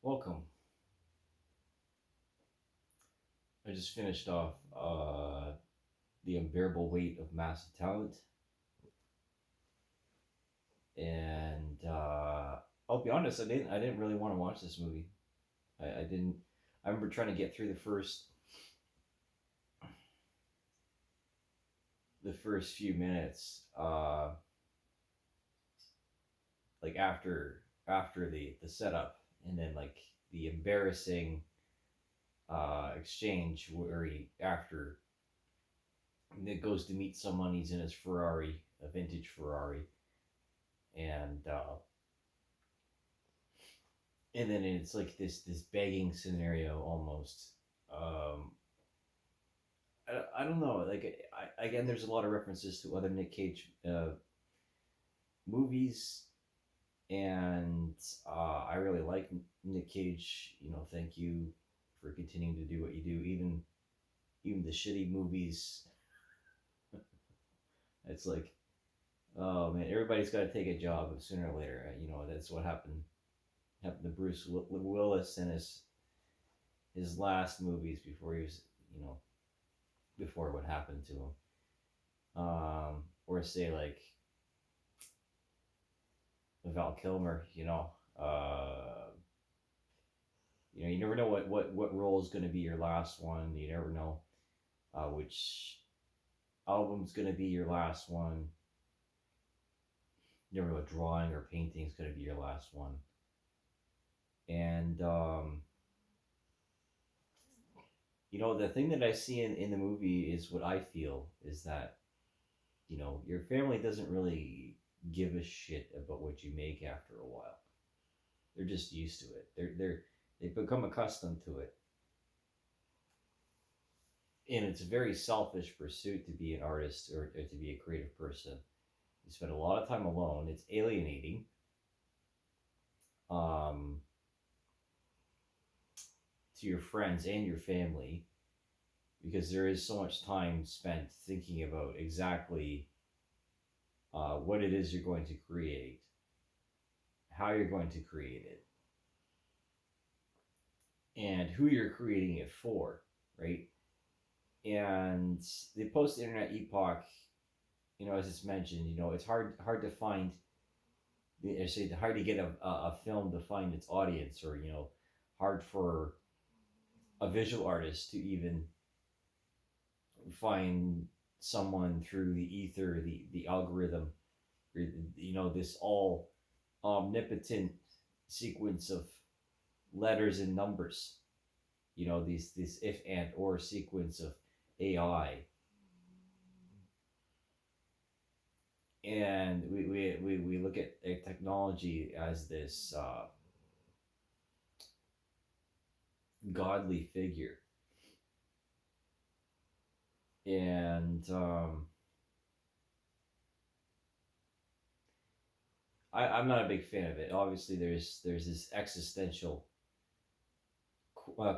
Welcome. I just finished off the unbearable weight of massive talent, and I'll be honest, I didn't really want to watch this movie. I didn't. I remember trying to get through the first few minutes, like after the setup, and then like the embarrassing exchange where he after Nick goes to meet someone. He's in his Ferrari, a vintage Ferrari, and and then it's like this begging scenario almost. Um, I don't know. Like again, there's a lot of references to other Nick Cage movies, and I really like Nick Cage. Thank you for continuing to do what you do, even the shitty movies. It's like, oh man, everybody's got to take a job sooner or later. That's what happened to Bruce Willis in his last movies before he was, you know, before what happened to him. Or say like Val Kilmer, you never know what role is going to be your last one. You never know which album's going to be your last one. You never know what drawing or painting is going to be your last one. And the thing that I see in the movie is what I feel is that your family doesn't really give a shit about what you make after a while. They're just used to it. They've become accustomed to it, and it's a very selfish pursuit to be an artist or to be a creative person. You spend a lot of time alone. It's alienating. Um, to your friends and your family because there is so much time spent thinking about exactly what it is you're going to create, how you're going to create it, and who you're creating it for, right? And the post-internet epoch, as it's mentioned, it's hard to find. I say hard to get a film to find its audience, or hard for a visual artist to even find someone through the ether, the algorithm, this all omnipotent sequence of letters and numbers, these this if and or sequence of AI. And we look at a technology as this godly figure. And I'm not a big fan of it. Obviously, there's this existential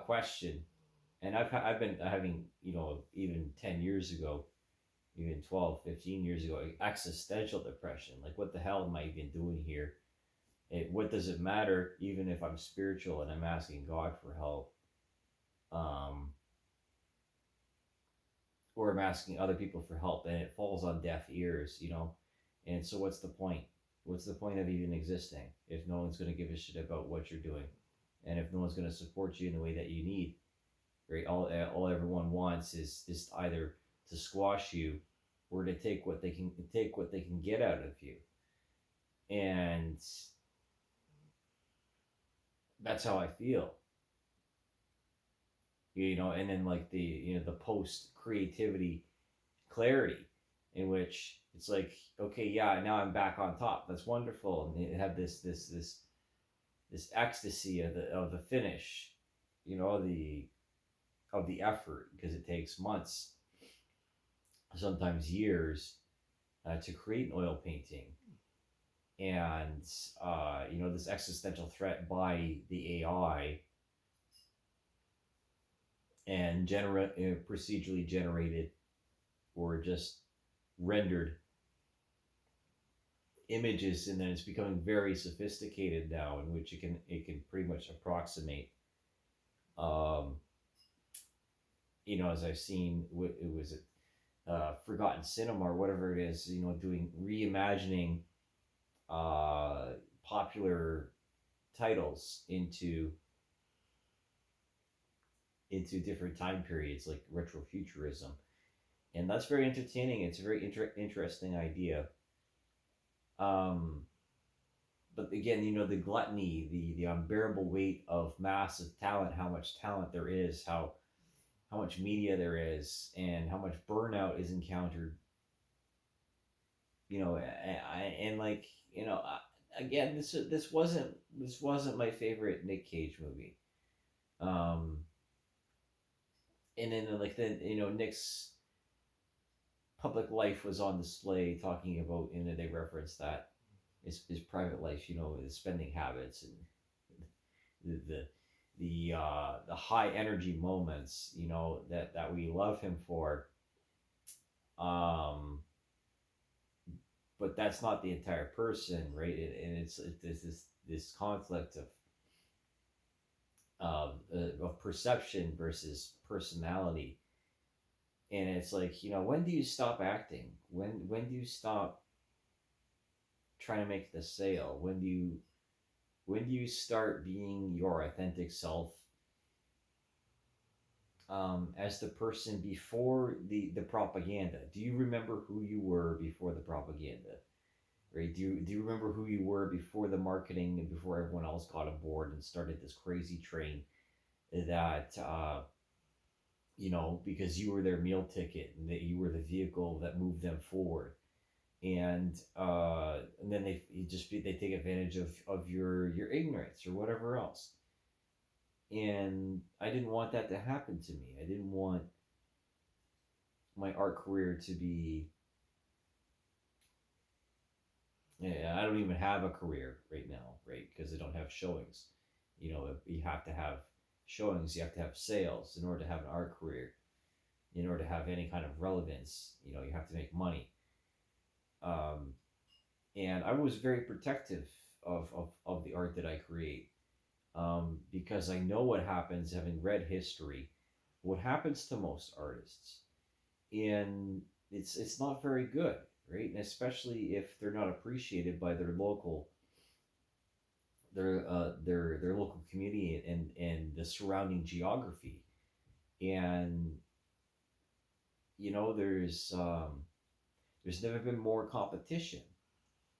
question, and I've been having even 10 years ago, even 12, 15 years ago, existential depression. Like, what the hell am I even doing here? What does it matter, even if I'm spiritual and I'm asking God for help, um, or I'm asking other people for help, and it falls on deaf ears. And so, what's the point? What's the point of even existing if no one's going to give a shit about what you're doing, and if no one's going to support you in the way that you need? Right? All everyone wants is either to squash you or to take what they can get out of you, and that's how I feel. And then like the post creativity clarity, in which it's like, okay, yeah, now I'm back on top. That's wonderful, and they have this ecstasy of the finish, the of the effort, because it takes months, sometimes years, to create an oil painting, and this existential threat by the AI and procedurally generated or just rendered images, and then it's becoming very sophisticated now, in which it can pretty much approximate. Um, as I've seen, it was Forgotten Cinema or whatever it is, doing reimagining uh, popular titles into different time periods, like retrofuturism, and that's very entertaining. It's a very interesting idea. Um, but again, the gluttony, the unbearable weight of massive talent, how much talent there is, how much media there is, and how much burnout is encountered. And like again, this wasn't my favorite Nick Cage movie. Um, and then like Nick's public life was on display, talking about, they referenced that his private life, his spending habits, and the the high energy moments, that we love him for. Um, but that's not the entire person, right? And it's this conflict of perception versus personality, and it's like, when do you stop acting? When do you stop trying to make the sale? When do you start being your authentic self, as the person before the propaganda? Do you remember who you were before the propaganda? Right? Do you remember who you were before the marketing and before everyone else got aboard and started this crazy train that because you were their meal ticket and that you were the vehicle that moved them forward, and then they take advantage of your ignorance or whatever else. And I didn't want that to happen to me. I didn't want my art career to be. Yeah, I don't even have a career right now, right? Because I don't have showings. You have to have showings. You have to have sales in order to have an art career. In order to have any kind of relevance, you have to make money. Um, and I was very protective of the art that I create, because I know what happens, having read history, what happens to most artists, and it's not very good, right? And especially if they're not appreciated by their local community and the surrounding geography. And there's never been more competition.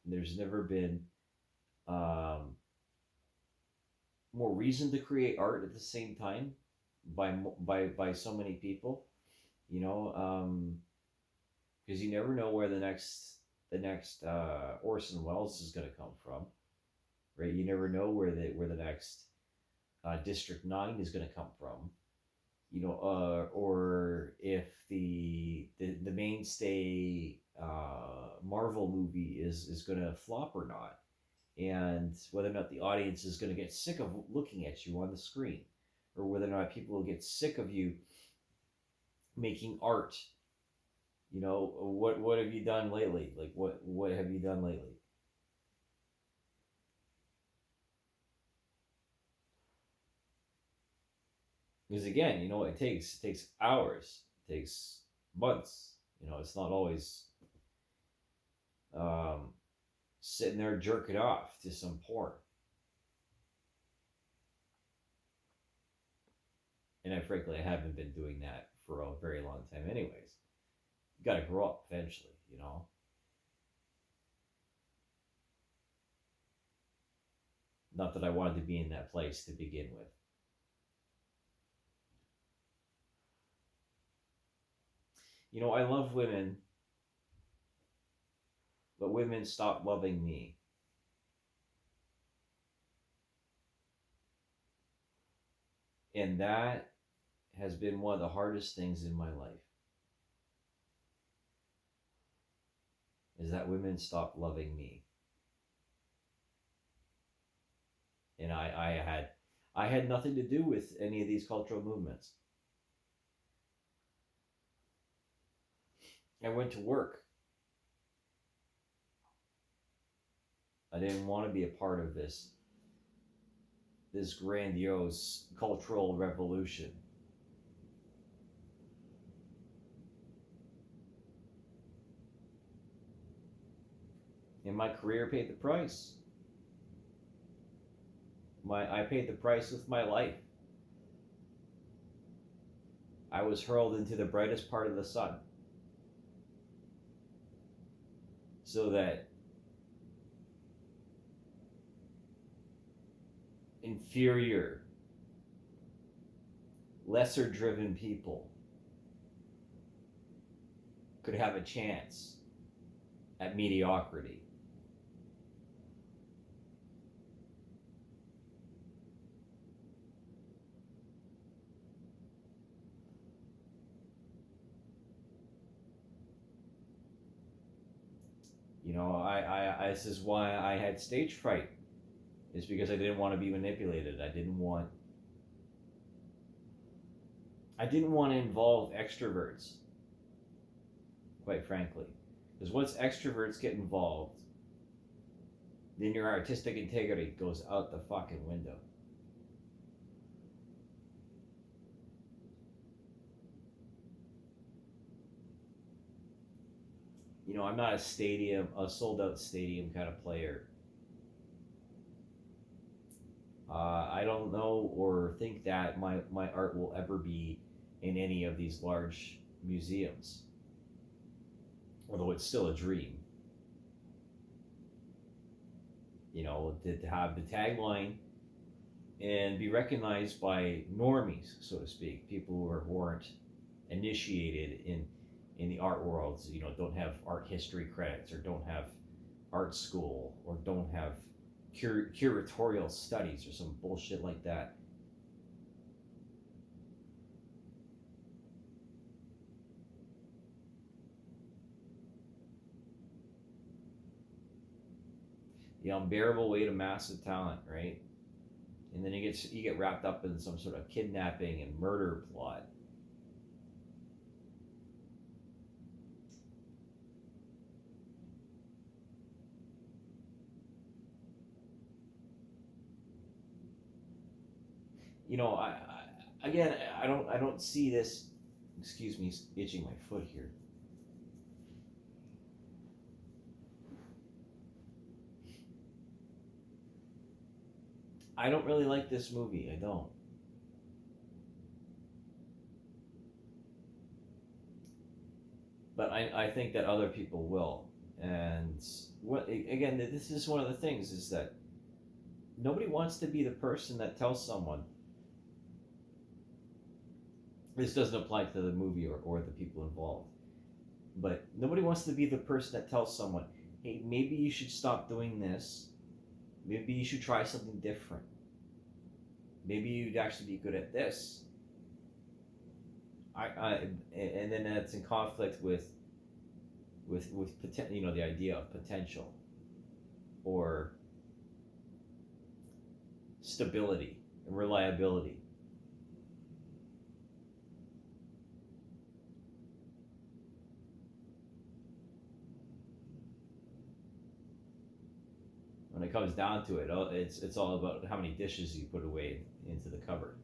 There's never been um, more reason to create art at the same time by so many people. You know, because you never know where the next Orson Welles is going to come from, right? You never know where the next District 9 is going to come from. Or if the mainstay Marvel movie is going to flop or not, and whether or not the audience is going to get sick of looking at you on the screen, or whether or not people will get sick of you making art. What have you done lately? Like what have you done lately? Because again, it takes hours, it takes months. It's not always um, sitting there jerking off to some porn. And frankly, I haven't been doing that for a very long time, anyways. You got to grow up eventually. Not that I wanted to be in that place to begin with. I love women, but women stop loving me. And that has been one of the hardest things in my life, is that women stop loving me. And I had nothing to do with any of these cultural movements. I went to work. I didn't want to be a part of this grandiose cultural revolution. And my career paid the price. I paid the price with my life. I was hurled into the brightest part of the sun so that inferior, lesser driven people could have a chance at mediocrity. You know, this is why I had stage fright. It's because I didn't want to be manipulated. I didn't want to involve extroverts, quite frankly. Because once extroverts get involved, then your artistic integrity goes out the fucking window. You know, I'm not a sold out stadium kind of player. I don't know or think that my art will ever be in any of these large museums, although it's still a dream. You know, to have the tagline and be recognized by normies, so to speak, people who aren't initiated in the art world, you know, don't have art history credits or don't have art school or don't have curatorial studies or some bullshit like that. The unbearable weight of massive talent, right? And then you get wrapped up in some sort of kidnapping and murder plot. You know, again, I don't see this. Excuse me, itching my foot here. I don't really like this movie. I don't. But I think that other people will. And what again? This is one of the things is that nobody wants to be the person that tells someone. This doesn't apply to the movie or the people involved. But nobody wants to be the person that tells someone, hey, maybe you should stop doing this. Maybe you should try something different. Maybe you'd actually be good at this. And then that's in conflict with you know, the idea of potential or stability and reliability. When it comes down to it, it's all about how many dishes you put away into the cupboard.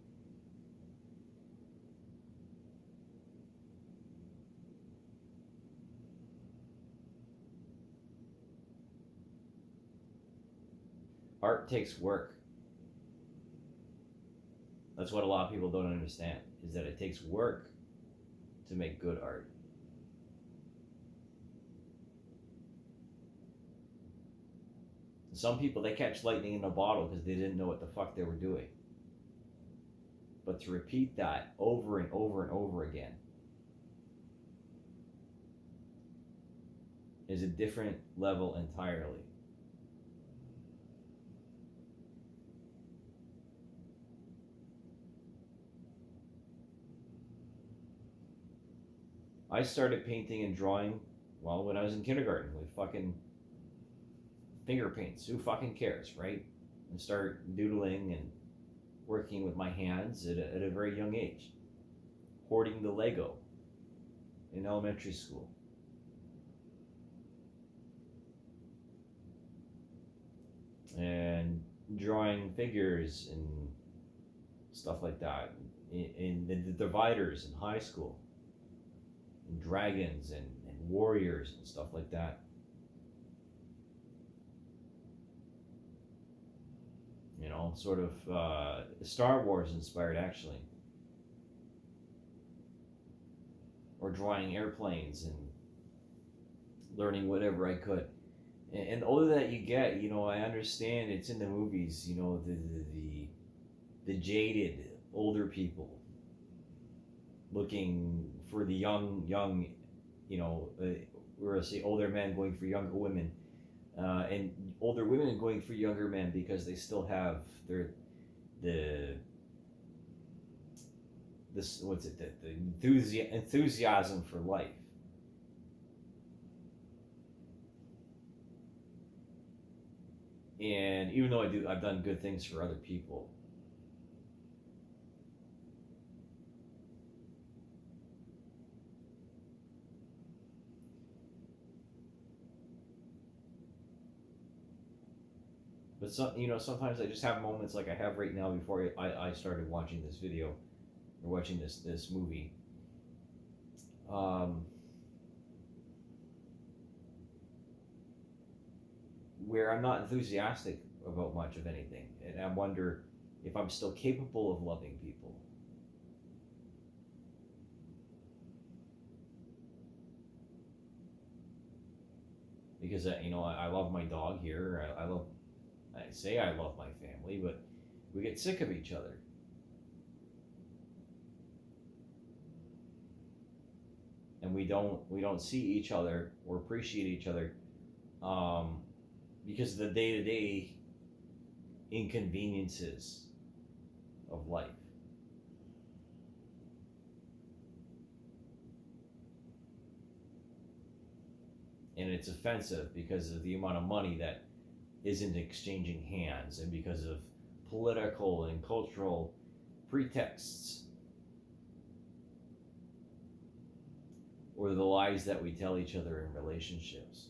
Art takes work. That's what a lot of people don't understand, is that it takes work to make good art. Some people, they catch lightning in a bottle because they didn't know what the fuck they were doing. But to repeat that over and over and over again is a different level entirely. I started painting and drawing, well, when I was in kindergarten with fucking finger paints. Who fucking cares, right? And start doodling and working with my hands at a very young age. Hoarding the Lego in elementary school. and drawing figures and stuff like that. In the dividers in high school, and dragons and warriors and stuff like that. You know, sort of Star Wars inspired actually, or drawing airplanes and learning whatever I could. And the older that you get, you know, I understand it's in the movies. You know, the jaded older people looking for the young, you know, or say older men going for younger women, and older women going for younger men because they still have the this what's it the enthusiasm for life. And even though I've done good things for other people, but some, you know, sometimes I just have moments like I have right now before I started watching this video or watching this movie. Um, where I'm not enthusiastic about much of anything, and I wonder if I'm still capable of loving people. Because you know, I love my dog here. I say I love my family, but we get sick of each other, and we don't see each other or appreciate each other, um, because of the day to day inconveniences of life. And it's offensive because of the amount of money that isn't exchanging hands, and because of political and cultural pretexts, or the lies that we tell each other in relationships.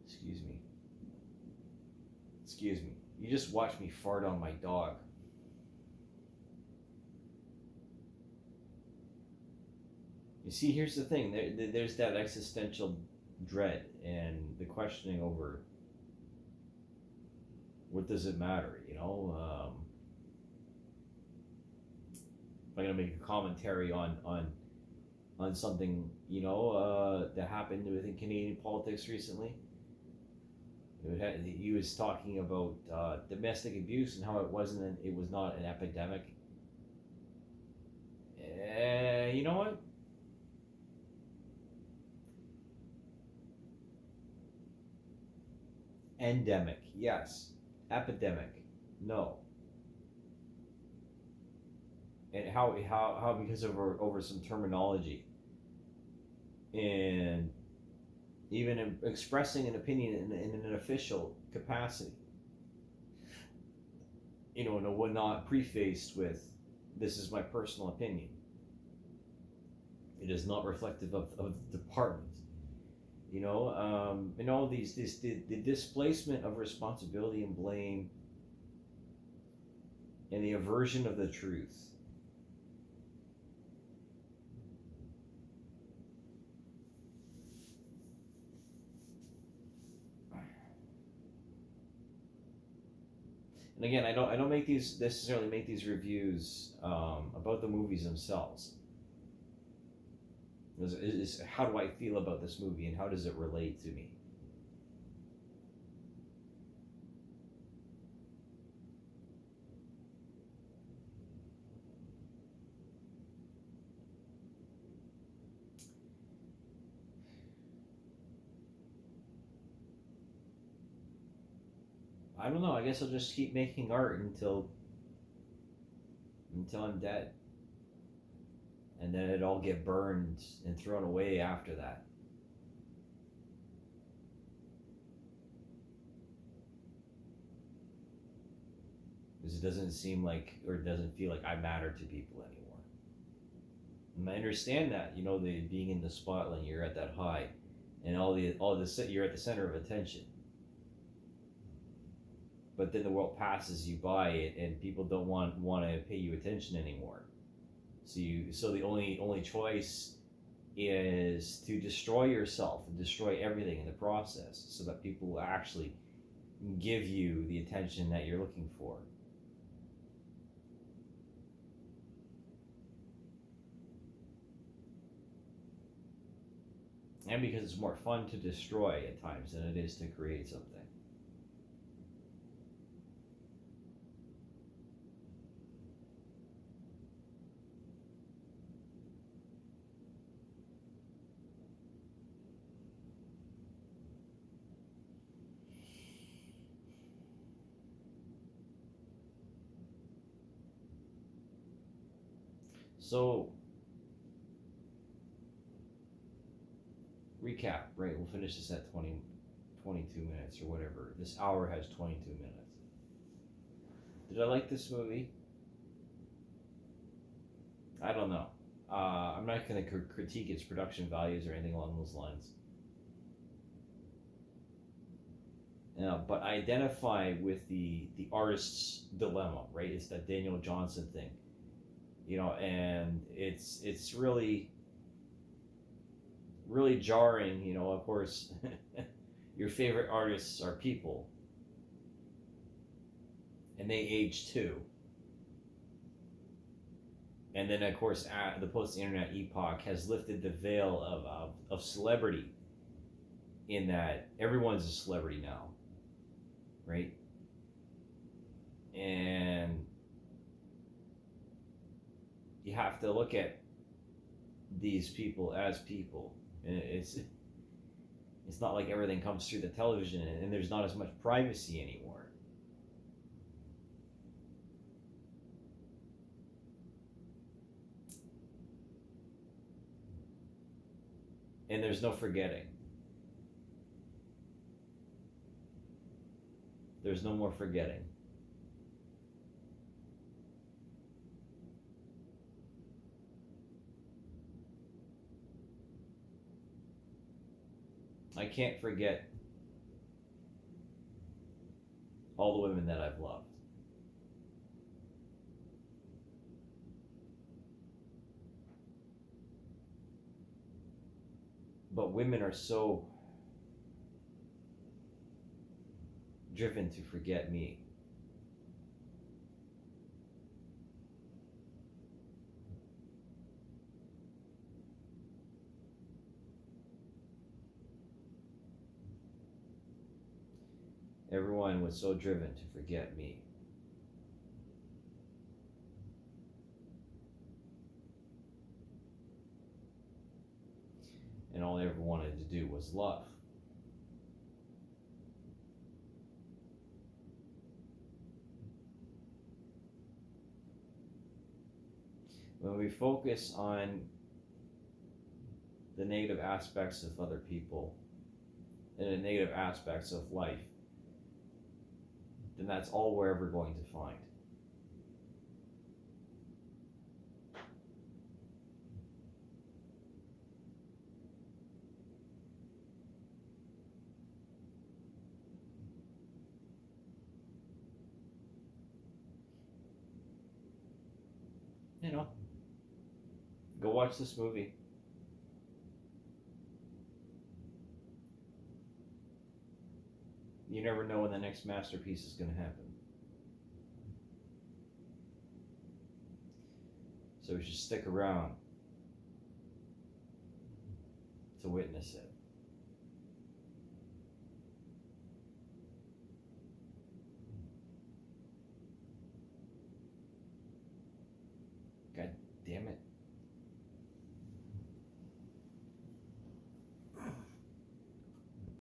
Excuse me. Excuse me. You just watched me fart on my dog. You see, here's the thing. There's that existential dread and the questioning over what does it matter. You know, if I'm gonna make a commentary on something, you know, that happened within Canadian politics recently. He was talking about domestic abuse and how it was not an epidemic. You know what? Endemic, yes. Epidemic, no. And how because of over some terminology and even expressing an opinion in an official capacity, you know, and would not prefaced with this is my personal opinion. It is not reflective of the department. You know, and all the displacement of responsibility and blame and the aversion of the truth. And again, I don't make these necessarily make these reviews about the movies themselves. Is how do I feel about this movie and how does it relate to me? I don't know. I guess I'll just keep making art until I'm dead, and then it all get burned and thrown away after that. because it doesn't seem like, or it doesn't feel like I matter to people anymore. And I understand that, the being in the spotlight, you're at that high, and you're at the center of attention. But then the world passes you by it, and people don't want to pay you attention anymore. So the only choice is to destroy yourself and destroy everything in the process, so that people will actually give you the attention that you're looking for. And because it's more fun to destroy at times than it is to create something. So, recap, right? We'll finish this at 22 minutes or whatever. This hour has 22 minutes. Did I like this movie? I don't know. I'm not going to critique its production values or anything along those lines. But I identify with the artist's dilemma, right? It's that Daniel Johnson thing, and it's really really jarring. Of course, your favorite artists are people, and they age too. And then, of course, the post-internet epoch has lifted the veil of celebrity, in that everyone's a celebrity now, right? And you have to look at these people as people. And it's not like everything comes through the television, and there's not as much privacy anymore. And there's no forgetting. There's no more forgetting. I can't forget all the women that I've loved. But women are so driven to forget me. Everyone was so driven to forget me. And all I ever wanted to do was love. When we focus on the negative aspects of other people and the negative aspects of life, then that's all we're ever going to find. Go watch this movie. You never know when the next masterpiece is going to happen. So we should stick around to witness it.